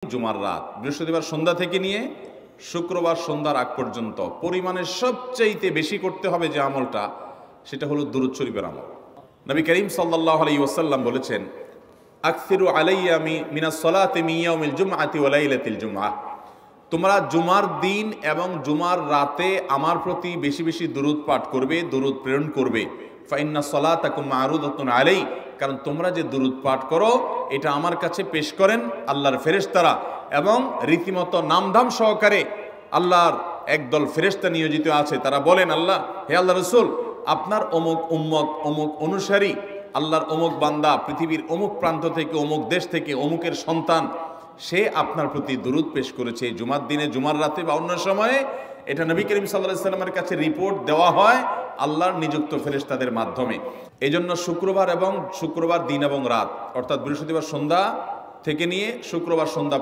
জুমার রাত, বৃহস্পতিবার সন্ধ্যা থেকে নিয়ে শুক্রবার সন্ধ্যার আগ পর্যন্ত পরিমাণের সবচাইতে বেশি করতে হবে যে আমলটা, সেটা হলো দুরূদ শরীফের আমল। নবী করিম সাল্লাল্লাহু আলাইহি ওয়াসাল্লাম বলেছেন, আকসিরু আলাইয়া মিনাস সালাতি মিন ইয়াউমিল জুমআতি ওয়া লাইলাতিল জুমআহ, তোমরা জুমার দিন এবং জুমার রাতে আমার প্রতি বেশি বেশি দুরূদ পাঠ করবে, দুরূদ প্রেরণ করবে। ফাইন্না সালাতাকুম মা'রুদাতুন আলাই, কারণ তোমরা যে দুরূদ পাঠ করো এটা আমার কাছে পেশ করেন আল্লাহর ফেরেশতারা, এবং রীতিমতো নামধাম সহকারে আল্লাহর একদল ফেরেশতা নিয়োজিত আছে। তারা বলেন, আল্লাহ, হে আল্লাহ রসুল, আপনার অমুক উম্মত, অমুক অনুসারী, আল্লাহর অমুক বান্দা পৃথিবীর অমুক প্রান্ত থেকে, অমুক দেশ থেকে, অমুকের সন্তান, সে আপনার প্রতি দুরূদ পেশ করেছে জুমার দিনে, জুমার রাতে বা অন্য সময়ে। এটা নবী করিম সাল্লাল্লাহু আলাইহি ওয়াসাল্লামের কাছে রিপোর্ট দেওয়া হয় আল্লাহর নিযুক্ত ফেরেশতাদের মাধ্যমে। এই জন্য শুক্রবার দিন এবং রাত, অর্থাৎ বৃহস্পতিবার সন্ধ্যা থেকে নিয়ে শুক্রবার সন্ধ্যা